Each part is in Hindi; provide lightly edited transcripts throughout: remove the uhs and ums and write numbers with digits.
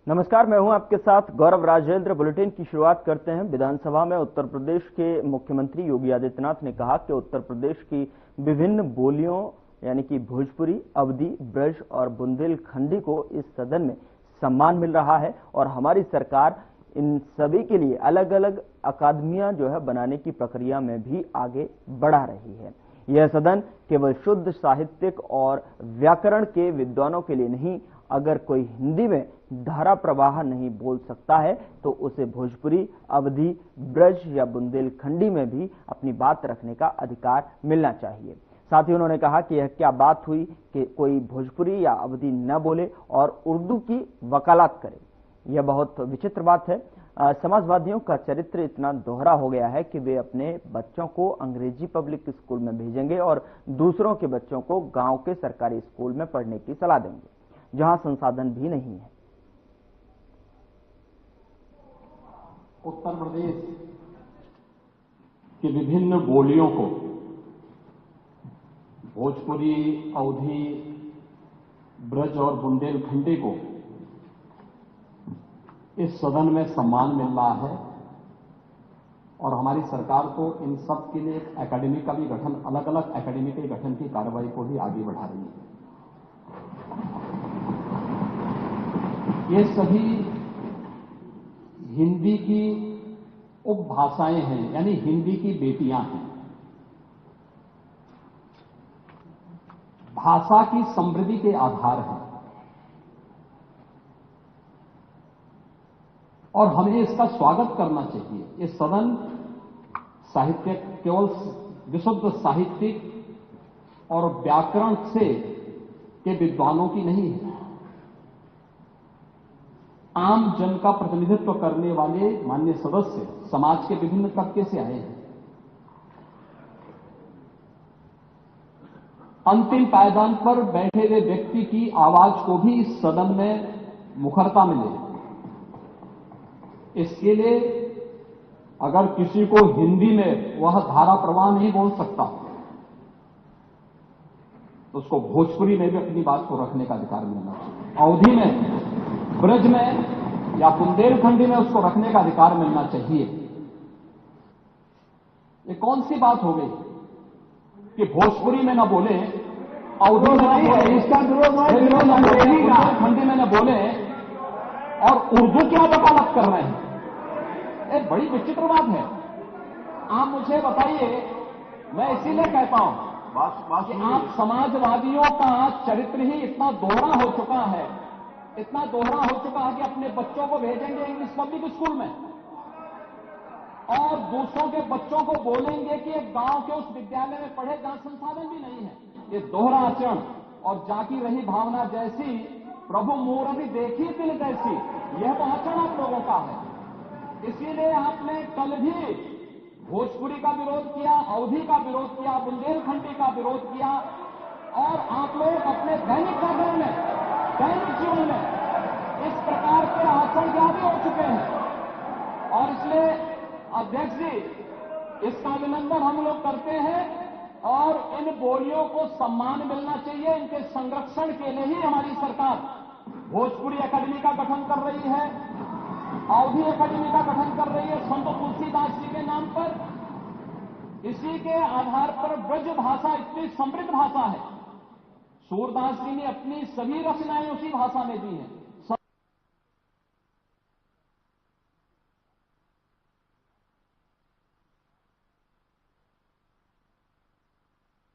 नमस्कार, मैं हूं आपके साथ गौरव राजेंद्र। बुलेटिन की शुरुआत करते हैं। विधानसभा में उत्तर प्रदेश के मुख्यमंत्री योगी आदित्यनाथ ने कहा कि उत्तर प्रदेश की विभिन्न बोलियों यानी कि भोजपुरी, अवधी, ब्रज और बुंदेलखंडी को इस सदन में सम्मान मिल रहा है और हमारी सरकार इन सभी के लिए अलग अलग अकादमियां जो है बनाने की प्रक्रिया में भी आगे बढ़ा रही है। यह सदन केवल शुद्ध साहित्यिक और व्याकरण के विद्वानों के लिए नहीं, अगर कोई हिंदी में धारा प्रवाह नहीं बोल सकता है तो उसे भोजपुरी, अवधी, ब्रज या बुंदेलखंडी में भी अपनी बात रखने का अधिकार मिलना चाहिए। साथ ही उन्होंने कहा कि यह क्या बात हुई कि कोई भोजपुरी या अवधी न बोले और उर्दू की वकालत करे। यह बहुत विचित्र बात है। समाजवादियों का चरित्र इतना दोहरा हो गया है कि वे अपने बच्चों को अंग्रेजी पब्लिक स्कूल में भेजेंगे और दूसरों के बच्चों को गांव के सरकारी स्कूल में पढ़ने की सलाह देंगे जहां संसाधन भी नहीं है। उत्तर प्रदेश की विभिन्न बोलियों को, भोजपुरी, अवधी, ब्रज और बुंदेलखंडी को इस सदन में सम्मान मिल रहा है और हमारी सरकार को इन सब के लिए एक एकेडमी का भी गठन, अलग अलग एकेडमी के गठन की कार्रवाई को भी आगे बढ़ा रही है। ये सभी हिंदी की उपभाषाएं हैं, यानी हिंदी की बेटियां हैं। भाषा की समृद्धि के आधार हैं और हमें इसका स्वागत करना चाहिए। ये सदन साहित्य केवल विशुद्ध साहित्यिक और व्याकरण से के विद्वानों की नहीं है, आम जन का प्रतिनिधित्व करने वाले माननीय सदस्य समाज के विभिन्न तबके से आए हैं। अंतिम पायदान पर बैठे हुए व्यक्ति की आवाज को भी इस सदन में मुखरता मिले। इसके लिए अगर किसी को हिंदी में वह धारा प्रवाह नहीं बोल सकता तो उसको भोजपुरी में भी अपनी बात को रखने का अधिकार मिलना चाहिए। अवधी में, ब्रज में या बुंदेलखंडी में उसको रखने का अधिकार मिलना चाहिए। ये कौन सी बात हो गई कि भोजपुरी में न बोले, अवधी में न बोले, इसका बुंदेलखंडी में न बोले और उर्दू क्या वकालत कर रहे हैं? ये बड़ी विचित्र बात है। आप मुझे बताइए, मैं इसीलिए कहता हूं कि आप समाजवादियों का चरित्र ही इतना दोहरा हो चुका है, इतना दोहरा हो चुका है कि अपने बच्चों को भेजेंगे इंग्लिश पब्लिक स्कूल में और दूसरों के बच्चों को बोलेंगे कि एक गांव के उस विद्यालय में पढ़े जहां संसाधन भी नहीं है। ये दोहरा आचरण और जाकी रही भावना जैसी प्रभु मूर्ति देखी दिल जैसी, यह तो आचरण आप लोगों का है। इसीलिए आपने कल भी भोजपुरी का विरोध किया, अवधी का विरोध किया, बुंदेलखंडी का विरोध किया और आप लोग अपने दैनिक कार्यों में, दैनिक जीवन में इस प्रकार के आचरण के आदी हो चुके हैं। और इसलिए अध्यक्ष जी, इसका अभिनंदन हम लोग करते हैं और इन बोलियों को सम्मान मिलना चाहिए। इनके संरक्षण के लिए ही हमारी सरकार भोजपुरी अकादमी का गठन कर रही है, अवधी अकादमी का गठन कर रही है संत तुलसीदास जी के नाम पर। इसी के आधार पर ब्रज भाषा इतनी समृद्ध भाषा है। सूरदास जी ने अपनी सभी रचनाएं उसी भाषा में दी हैं।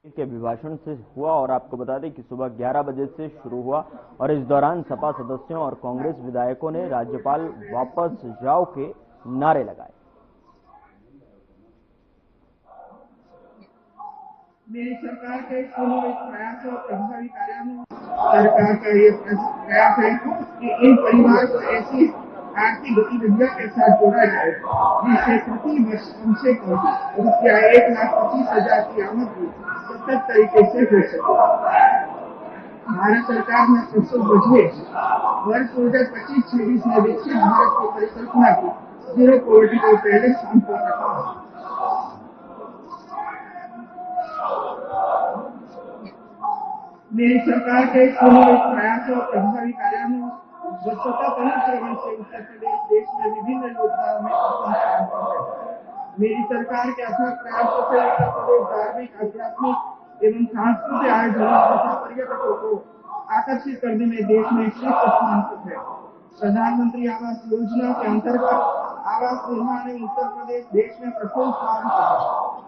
के अभिभाषण से हुआ और आपको बता दें कि सुबह 11 बजे से शुरू हुआ और इस दौरान सपा सदस्यों और कांग्रेस विधायकों ने राज्यपाल वापस जाओ के नारे लगाए। मेरी सरकार के सामूहिक प्रयासों और प्रभावी कार्यों में सरकार का ये प्रयास है कि इन परिवार को ऐसी आर्थिक गतिविधियों के साथ जोड़ा जाए जिससे प्रति वर्ष कम से कम रुपया 1,25,000 की आमदनी सतत तरीके से हो सके। भारत सरकार ने 500 बजट वर्ष 2025-26 में विकसित भारत की परिकल्पना की जीरो पॉवर्टी को पहले स्थान पर रखा। मेरी सरकार के सामूहिक प्रयासों और प्रभावी कार्यों में व सतत अनुश्रवण से उत्तर प्रदेश देश में विभिन्न योजनाओं में प्रथम स्थान पर है। मेरी सरकार के अथक प्रयासों से उत्तर प्रदेश धार्मिक, आध्यात्मिक एवं सांस्कृतिक आयोजनों तथा पर्यटकों को आकर्षित करने में देश में शीर्ष स्थान पर है। प्रधानमंत्री आवास योजना के अंतर्गत आवास निर्माण में उत्तर प्रदेश देश में प्रथम स्थान पर है।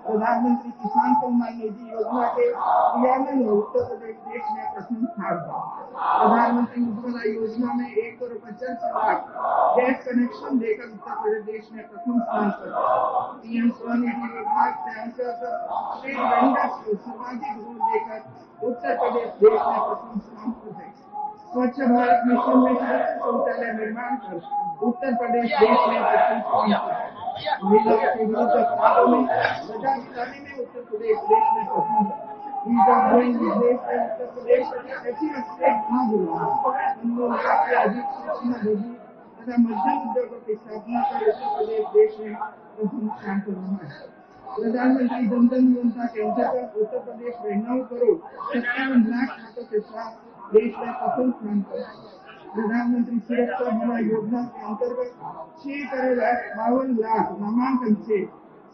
प्रधानमंत्री किसान सम्मान निधि योजना के क्रियान्वयन में उत्तर प्रदेश देश में प्रथम स्थान पर। प्रधानमंत्री उज्ज्वला योजना में 1,85 लाख गैस कनेक्शन देकर उत्तर प्रदेश देश में प्रथम स्थान पर। पीएम स्वनिधि योजना के अंतर्गत स्ट्रीट वेंडर्स को सर्वाधिक वोट देकर उत्तर प्रदेश देश में प्रथम स्थान पर है। स्वच्छ भारत मिशन में स्वच्छ शौचालय निर्माण कर उत्तर प्रदेश देश में प्रथम स्थान पर है। महिलाओं के विरुद्ध अपराधों में सजा दिलाने में उत्तर प्रदेश देश में प्रथम है। देश में उत्तर प्रदेश ऐसी स्टेट बना हुआ है। 15 लाख से अधिक सूक्ष्म लघु तथा मध्यम उद्योगों की स्थापना कर उत्तर प्रदेश देश में प्रथम स्थान पर रहा है। प्रधानमंत्री जन धन योजना के अंतर्गत उत्तर प्रदेश में 9 करोड़ 57 लाख खातों के साथ देश में प्रथम स्थान पर है। प्रधानमंत्री सुरक्षा बीमा योजना के अंतर्गत 6 करोड़ 52 लाख नामांकन के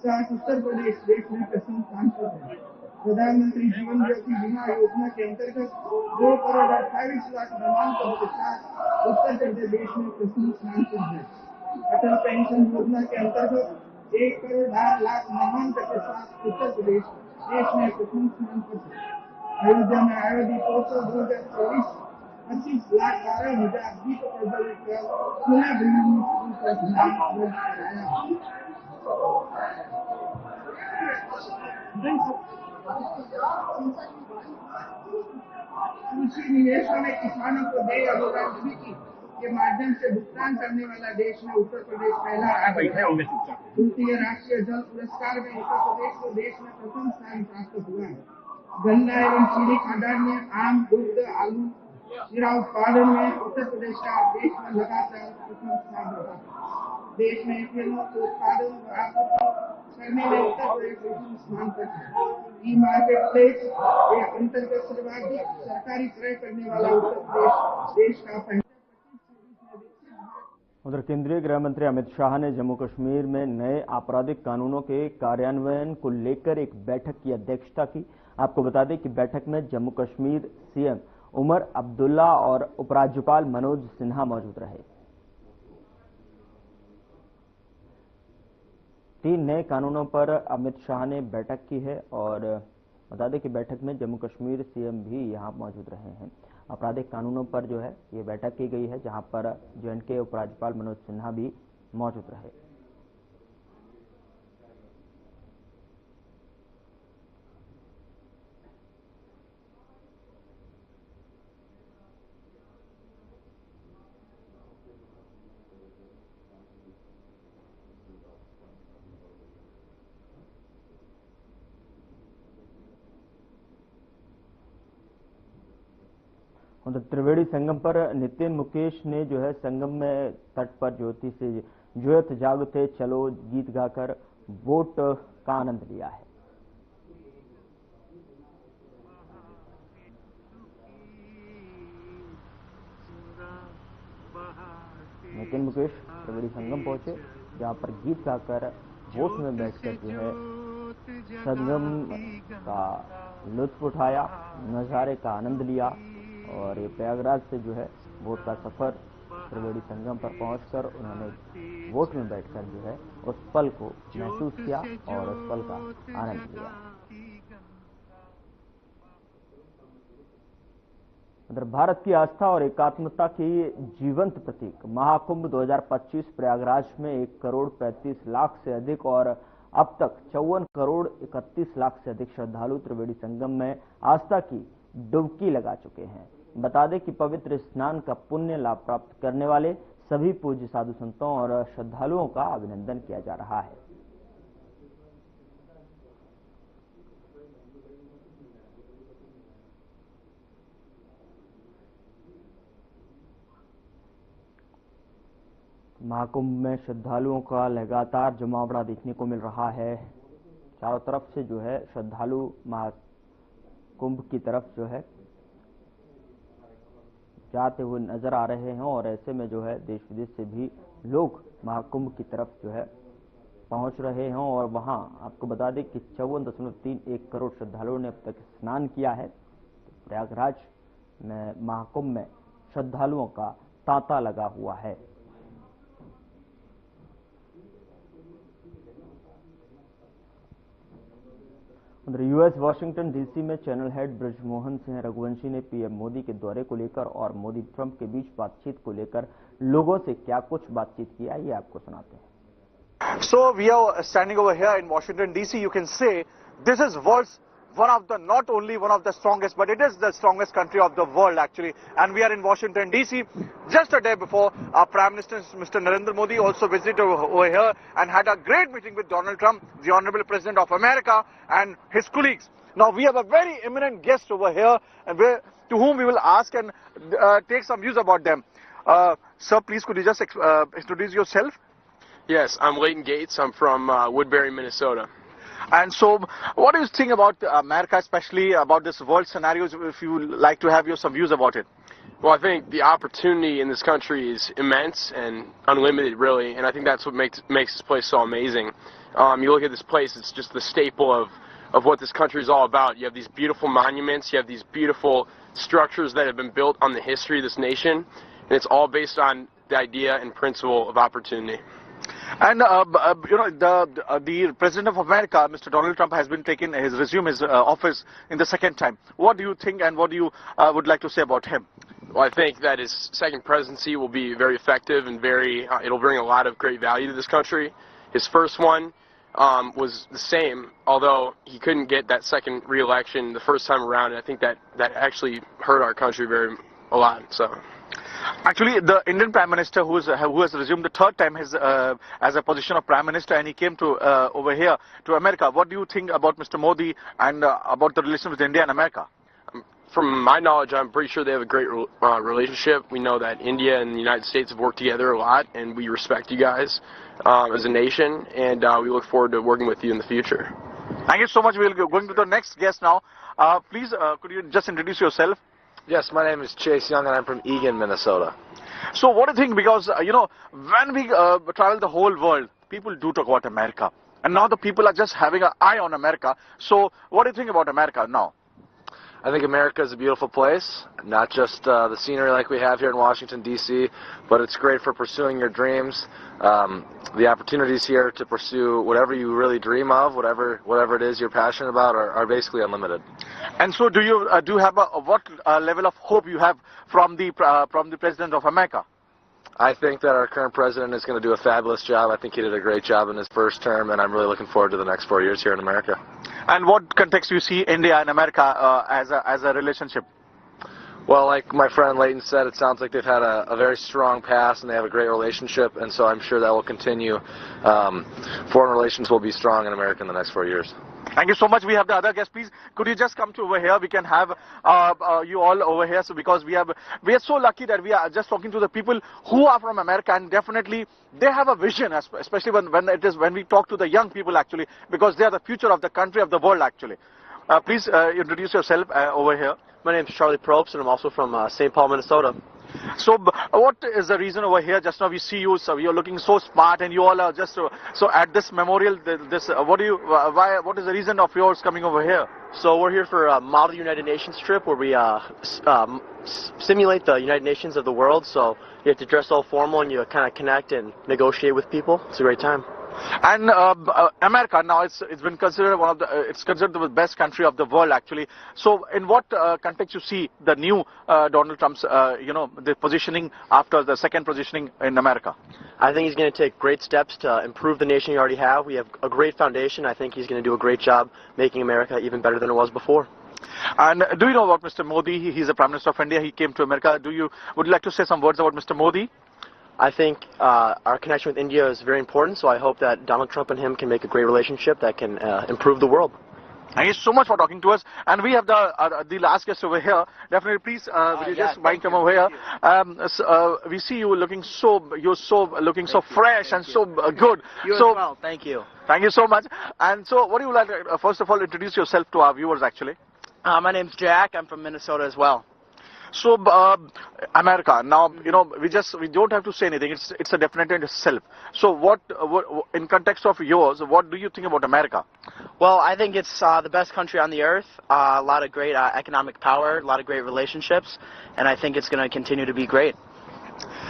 साथ उत्तर प्रदेश देश में प्रथम स्थान पर है। प्रधानमंत्री जीवन ज्योति बीमा योजना के अंतर्गत 2 करोड़ 28 लाख नामांकन के साथ उत्तर प्रदेश देश में प्रथम स्थान पर है। अटल पेंशन योजना के अंतर्गत 1 करोड़ 8 लाख नामांकन के साथ उत्तर प्रदेश देश में प्रथम स्थान पर है। अयोध्या में आयोजित उत्सव 2024 25 लाख 12,000 दीप प्रज्वलित कर पुनः ब्रह्मोत्सव का ध्यान दर्ज कराया। कृषि निवेशों में किसानों को देय अनुदान समिति के माध्यम से भुगतान करने वाला देश में उत्तर प्रदेश पहला राज्य है। तृतीय राष्ट्रीय जल पुरस्कार में उत्तर प्रदेश को देश में प्रथम स्थान प्राप्त हुआ है। गन्ना एवं चीनी खाद्यान्न, आम, दूध, आलू, हीरा उत्पादन में उत्तर प्रदेश का देश में लगातार प्रथम स्थान रहा है। देश में एपीएमओ को उत्पादन व आपूर्ति करने में उत्तर प्रदेश प्रथम स्थान पर है। ई मार्केट प्लेस के अंतर्गत सर्वाधिक सरकारी क्रय करने वाला उत्तर प्रदेश देश का पहला। उधर केंद्रीय गृह मंत्री अमित शाह ने जम्मू कश्मीर में नए आपराधिक कानूनों के कार्यान्वयन को लेकर एक बैठक की अध्यक्षता की। आपको बता दें कि बैठक में जम्मू कश्मीर सीएम उमर अब्दुल्ला और उपराज्यपाल मनोज सिन्हा मौजूद रहे। 3 नए कानूनों पर अमित शाह ने बैठक की है और बता दें कि बैठक में जम्मू कश्मीर सीएम भी यहां मौजूद रहे हैं। आपराधिक कानूनों पर जो है ये बैठक की गई है, जहां पर जे.एंड.के उपराज्यपाल मनोज सिन्हा भी मौजूद रहे। उधर त्रिवेणी संगम पर नितिन मुकेश ने जो है संगम में तट पर ज्योति से ज्योत जागते चलो गीत गाकर वोट का आनंद लिया है। नितिन मुकेश त्रिवेणी संगम पहुंचे, जहां पर गीत गाकर वोट में बैठकर जो है संगम का लुत्फ उठाया, नजारे का आनंद लिया और ये प्रयागराज से जो है वोट का सफर त्रिवेणी संगम पर पहुंचकर उन्होंने वोट में बैठकर जो है उस पल को महसूस किया और उस पल का आनंद लिया। उधर भारत की आस्था और एकात्मता की जीवंत प्रतीक महाकुंभ 2025 प्रयागराज में 1 करोड़ 35 लाख से अधिक और अब तक 54 करोड़ 31 लाख से अधिक श्रद्धालु त्रिवेणी संगम में आस्था की डुबकी लगा चुके हैं। बता दें कि पवित्र स्नान का पुण्य लाभ प्राप्त करने वाले सभी पूज्य साधु संतों और श्रद्धालुओं का अभिनंदन किया जा रहा है। महाकुंभ में श्रद्धालुओं का लगातार जमावड़ा देखने को मिल रहा है। चारों तरफ से जो है श्रद्धालु महाकुंभ की तरफ जो है जाते हुए नजर आ रहे हैं और ऐसे में जो है देश विदेश से भी लोग महाकुंभ की तरफ जो है पहुंच रहे हैं और वहां आपको बता दें कि 54.31 करोड़ श्रद्धालुओं ने अब तक स्नान किया है। प्रयागराज में महाकुंभ में श्रद्धालुओं का तांता लगा हुआ है। उधर यूएस वाशिंगटन डीसी में चैनल हेड ब्रजमोहन सिंह रघुवंशी ने पीएम मोदी के दौरे को लेकर और मोदी ट्रंप के बीच बातचीत को लेकर लोगों से क्या कुछ बातचीत किया, ये आपको सुनाते हैं। So we are standing over here in Washington DC. You can say this is world's not only one of the strongest, but it is the strongest country of the world actually. And we are in Washington DC. Just a day before, our Prime Minister Mr. Narendra Modi also visited over here and had a great meeting with Donald Trump, the Honorable President of America, and his colleagues. Now we have a very eminent guest over here, to whom we will ask and take some views about them. Sir, please could you just introduce yourself? Yes, I'm Leighton Gates. I'm from Woodbury, Minnesota. And so, what do you think about America, especially about this world scenarios, if you would like to have some views about it? Well, I think the opportunity in this country is immense and unlimited, really, and I think that's what makes this place so amazing. You look at this place, it's just the staple of what this country is all about. You have these beautiful monuments, you have these beautiful structures that have been built on the history of this nation, and it's all based on the idea and principle of opportunity. And you know, the President of America, Mr. Donald Trump, has been taking resume his office in the second time. What do you think, and what do you would like to say about him? Well, I think that his second presidency will be very effective and it'll bring a lot of great value to this country. His first one was the same, although he couldn't get that second re-election the first time around, and I think that actually hurt our country a lot. So. Actually, the Indian Prime Minister who has resumed the third time as a position of Prime Minister, and he came to over here to America. What do you think about Mr. Modi and about the relations with India and America? From my knowledge, I'm pretty sure they have a great relationship. We know that India and the United States have worked together a lot, and we respect you guys as a nation, and we look forward to working with you in the future. Thank you so much. We'll go going to the next guest now. Please, could you just introduce yourself? Yes, my name is Chase Young, and I'm from Eagan, Minnesota. So what do you think? Because, you know, when we travel the whole world, people do talk about America. And now the people are just having an eye on America. So what do you think about America now? I think America is a beautiful place, not just the scenery like we have here in Washington, D.C., but it's great for pursuing your dreams. The opportunities here to pursue whatever you really dream of, whatever it is you're passionate about, are basically unlimited. And so, do you have what level of hope you have from the President of America? I think that our current president is going to do a fabulous job. I think he did a great job in his first term, and I'm really looking forward to the next 4 years here in America. And what context do you see India and America as a relationship? Well, like my friend Leighton said, it sounds like they've had a very strong past and they have a great relationship, and so I'm sure that will continue. Foreign relations will be strong in America in the next 4 years. Thank you so much. We have the other guest. Please, could you just come to over here? We can have you all over here. So because we are so lucky that we are just talking to the people who are from America, and definitely they have a vision, especially when we talk to the young people actually, because they are the future of the country, of the world actually. Please introduce yourself over here. My name is Charlie Probst, and I'm also from St. Paul, Minnesota. So, what is the reason over here? Just now we see you, so you're looking so smart, and you all are just so at this memorial. What is the reason of yours coming over here? So we're here for a Model United Nations trip where we simulate the United Nations of the world. So you have to dress all formal and you kind of connect and negotiate with people. It's a great time. And America now it's been considered it's considered the best country of the world actually. So in what context you see the new Donald Trump's the positioning after the second positioning in America? I think he's going to take great steps to improve the nation we already have. We have a great foundation. I think he's going to do a great job making America even better than it was before. And do you know about Mr. Modi? He's the Prime Minister of India. He came to America. Would you like to say some words about Mr. Modi? I think our connection with India is very important, so I hope that Donald Trump and him can make a great relationship that can improve the world. Thank you so much for talking to us. And we have the last guest over here. Definitely, please, will you just come over here? We see you looking looking so fresh and so good. You as well. Thank you. Thank you so much. And so, what do you like? First of all, introduce yourself to our viewers, actually. My name's Jack. I'm from Minnesota as well. So, America, now, we don't have to say anything. It's a definite in itself. So, what, in context of yours, what do you think about America? Well, I think it's the best country on the earth. A lot of great economic power, a lot of great relationships, and I think it's going to continue to be great.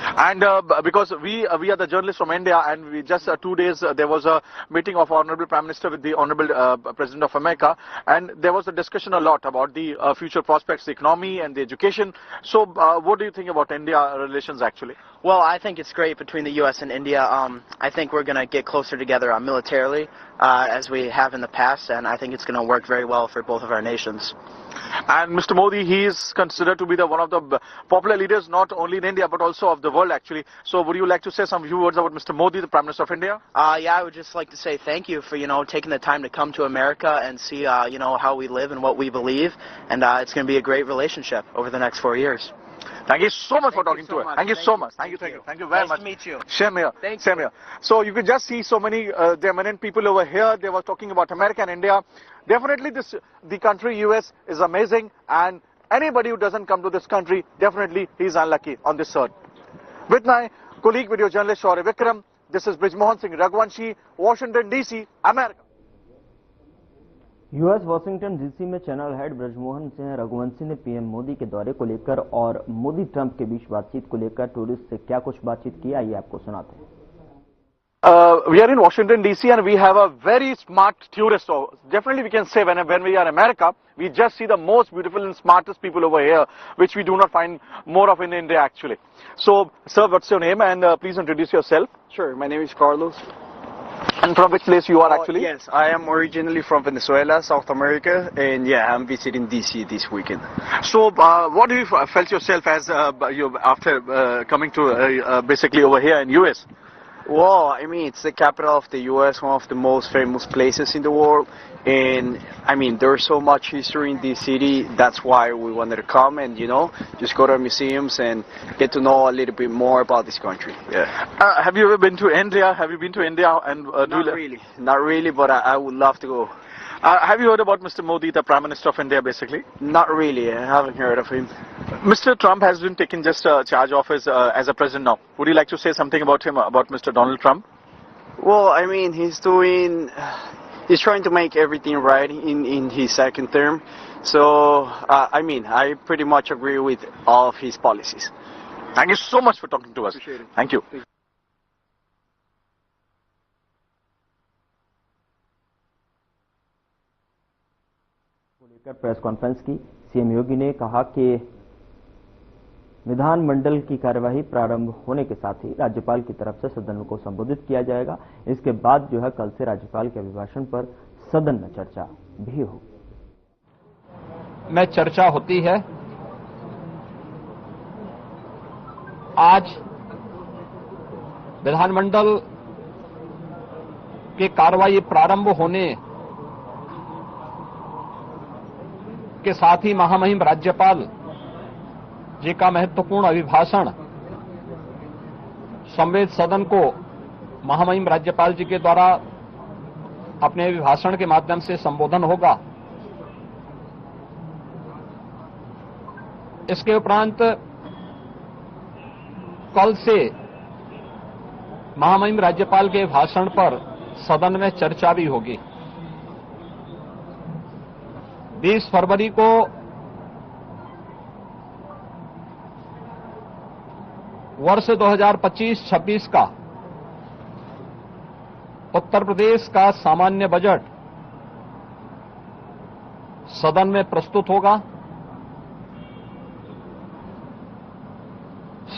And because we are the journalists from India, and we just 2 days there was a meeting of Honorable Prime Minister with the Honorable President of America, and there was a discussion a lot about the future prospects, the economy and the education. So what do you think about India relations actually? Well, I think it's great between the U.S. and India. I think we're going to get closer together militarily as we have in the past, and I think it's going to work very well for both of our nations. And Mr. Modi, he is considered to be one of the popular leaders, not only in India, but also of the world, actually. So would you like to say some few words about Mr. Modi, the Prime Minister of India? Yeah, I would just like to say thank you for, taking the time to come to America and see, how we live and what we believe. And it's going to be a great relationship over the next 4 years. Thank you so much for talking to us. Thank you so much. Thank you very much. Nice to meet you. Same here. Same here. So you could just see so many the eminent people over here. They were talking about America and India. Definitely the country US is amazing, and anybody who doesn't come to this country, definitely he's unlucky on this earth. With my colleague video journalist Shaurya Vikram, this is Brijmohan Singh Raghuvanshi, Washington DC, America. US Washington DC में चैनल हेड ब्रजमोहन सिंह रघुवंशी ने पीएम मोदी के दौरे को लेकर और मोदी ट्रंप के बीच बातचीत को लेकर टूरिस्ट से क्या कुछ बातचीत की, आइए आपको सुनाते हैं. We are in Washington DC and we have a very smart tourist. So definitely we can say when we are in America, we just see the most beautiful and smartest people over here, which we do not find more of in India actually. So sir, what's your name, and please introduce yourself. Sure, my name is Carlos. And from which place you are actually? Yes, I am originally from Venezuela, South America, and yeah, I'm visiting DC this weekend. So what do you felt yourself as after coming to basically over here in US? Well, I mean, it's the capital of the U.S., one of the most famous places in the world. And, I mean, there's so much history in this city. That's why we wanted to come and, just go to museums and get to know a little bit more about this country. Yeah. Have you ever been to India? Have you been to India? And Not really, but I would love to go. Have you heard about Mr. Modi, the Prime Minister of India, basically? Not really. I haven't heard of him. Mr. Trump has been taking just charge of as a president now. Would you like to say something about him, about Mr. Donald Trump? Well, I mean, he's trying to make everything right in his second term. So, I mean, I pretty much agree with all of his policies. Thank you so much for talking to us. Appreciate it. Thank you. लेकर प्रेस कॉन्फ्रेंस की सीएम योगी ने कहा कि विधानमंडल की कार्यवाही प्रारंभ होने के साथ ही राज्यपाल की तरफ से सदन को संबोधित किया जाएगा. इसके बाद जो है कल से राज्यपाल के अभिभाषण पर सदन में चर्चा भी होगी. में चर्चा होती है. आज विधानमंडल की कार्यवाही प्रारंभ होने के साथ ही महामहिम राज्यपाल जी का महत्वपूर्ण अभिभाषण संवेद सदन को महामहिम राज्यपाल जी के द्वारा अपने अभिभाषण के माध्यम से संबोधन होगा. इसके उपरांत कल से महामहिम राज्यपाल के भाषण पर सदन में चर्चा भी होगी. 20 फरवरी को वर्ष 2025-26 का उत्तर प्रदेश का सामान्य बजट सदन में प्रस्तुत होगा.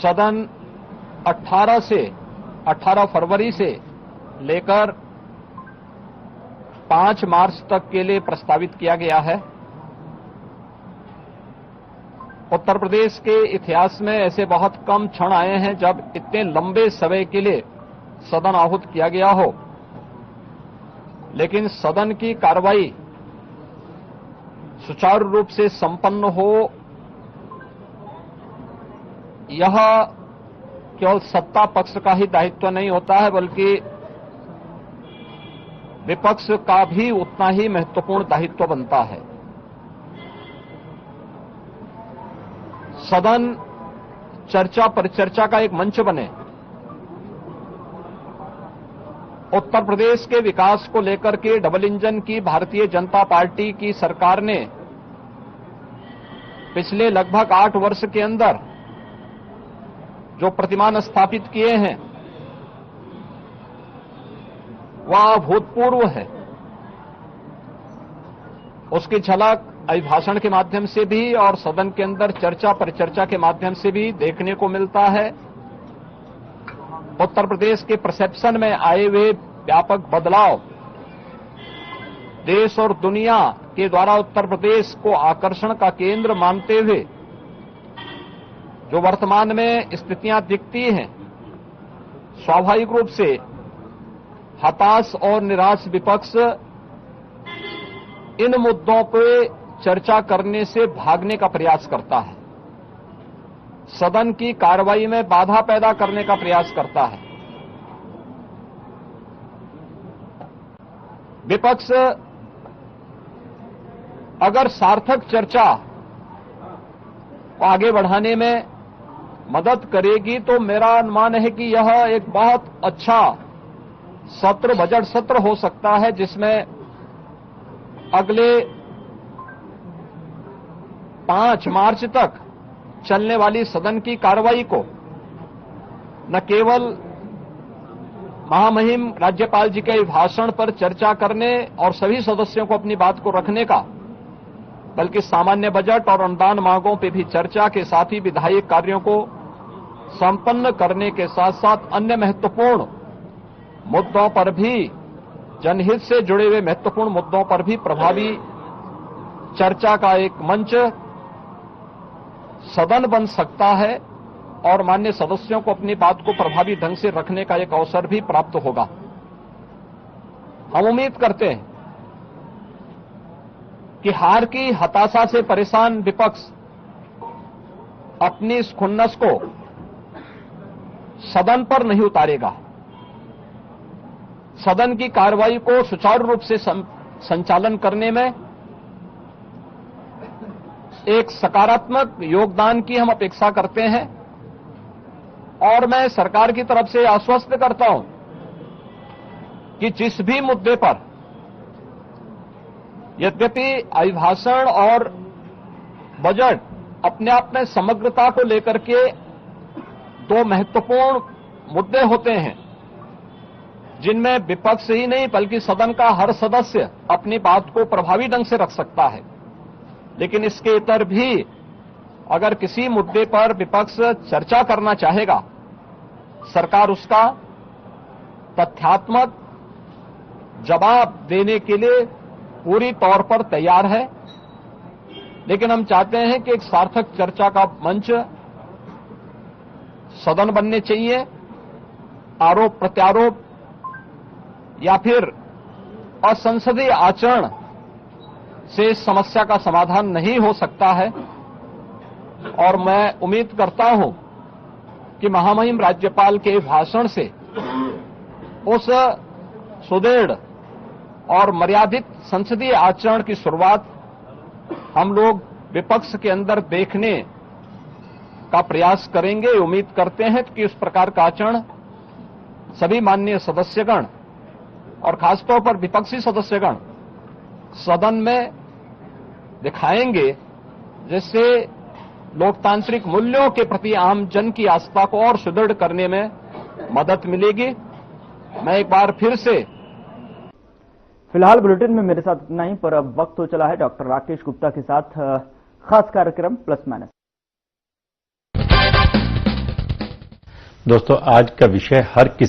सदन 18 फरवरी से लेकर 5 मार्च तक के लिए प्रस्तावित किया गया है. उत्तर प्रदेश के इतिहास में ऐसे बहुत कम क्षण आए हैं जब इतने लंबे समय के लिए सदन आहूत किया गया हो, लेकिन सदन की कार्रवाई सुचारू रूप से संपन्न हो, यह केवल सत्ता पक्ष का ही दायित्व नहीं होता है, बल्कि विपक्ष का भी उतना ही महत्वपूर्ण दायित्व बनता है. सदन चर्चा परिचर्चा का एक मंच बने। उत्तर प्रदेश के विकास को लेकर के डबल इंजन की भारतीय जनता पार्टी की सरकार ने पिछले लगभग 8 वर्ष के अंदर जो प्रतिमान स्थापित किए हैं वह अभूतपूर्व है। उसकी झलक अभिभाषण के माध्यम से भी और सदन के अंदर चर्चा परिचर्चा के माध्यम से भी देखने को मिलता है। उत्तर प्रदेश के परसेप्शन में आए हुए व्यापक बदलाव देश और दुनिया के द्वारा उत्तर प्रदेश को आकर्षण का केंद्र मानते हुए जो वर्तमान में स्थितियां दिखती हैं, स्वाभाविक रूप से हताश और निराश विपक्ष इन मुद्दों पे चर्चा करने से भागने का प्रयास करता है, सदन की कार्रवाई में बाधा पैदा करने का प्रयास करता है। विपक्ष अगर सार्थक चर्चा को आगे बढ़ाने में मदद करेगी तो मेरा अनुमान है कि यह एक बहुत अच्छा सत्र, बजट सत्र हो सकता है, जिसमें अगले 5 मार्च तक चलने वाली सदन की कार्रवाई को न केवल महामहिम राज्यपाल जी के भाषण पर चर्चा करने और सभी सदस्यों को अपनी बात को रखने का, बल्कि सामान्य बजट और अनुदान मांगों पर भी चर्चा के साथ ही विधायी कार्यों को संपन्न करने के साथ साथ अन्य महत्वपूर्ण मुद्दों पर भी, जनहित से जुड़े हुए महत्वपूर्ण मुद्दों पर भी प्रभावी चर्चा का एक मंच सदन बन सकता है और माननीय सदस्यों को अपनी बात को प्रभावी ढंग से रखने का एक अवसर भी प्राप्त होगा। हम उम्मीद करते हैं कि हार की हताशा से परेशान विपक्ष अपनी इस खुन्नस को सदन पर नहीं उतारेगा। सदन की कार्रवाई को सुचारू रूप से संचालन करने में एक सकारात्मक योगदान की हम अपेक्षा करते हैं और मैं सरकार की तरफ से आश्वस्त करता हूं कि जिस भी मुद्दे पर, यद्यपि अभिभाषण और बजट अपने आप में समग्रता को लेकर के 2 महत्वपूर्ण मुद्दे होते हैं जिनमें विपक्ष ही नहीं बल्कि सदन का हर सदस्य अपनी बात को प्रभावी ढंग से रख सकता है, लेकिन इसके इतर भी अगर किसी मुद्दे पर विपक्ष चर्चा करना चाहेगा, सरकार उसका तथ्यात्मक जवाब देने के लिए पूरी तौर पर तैयार है। लेकिन हम चाहते हैं कि एक सार्थक चर्चा का मंच सदन बनने चाहिए। आरोप प्रत्यारोप या फिर असंसदीय आचरण से इस समस्या का समाधान नहीं हो सकता है और मैं उम्मीद करता हूं कि महामहिम राज्यपाल के भाषण से उस सुदृढ़ और मर्यादित संसदीय आचरण की शुरुआत हम लोग विपक्ष के अंदर देखने का प्रयास करेंगे। उम्मीद करते हैं कि इस प्रकार का आचरण सभी माननीय सदस्यगण और खासतौर पर विपक्षी सदस्यगण सदन में दिखाएंगे, जिससे लोकतांत्रिक मूल्यों के प्रति आम जन की आस्था को और सुदृढ़ करने में मदद मिलेगी। मैं एक बार फिर से फिलहाल बुलेटिन में मेरे साथ इतना ही, पर अब वक्त हो चला है डॉक्टर राकेश गुप्ता के साथ खास कार्यक्रम प्लस माइनस। दोस्तों, आज का विषय हर किसी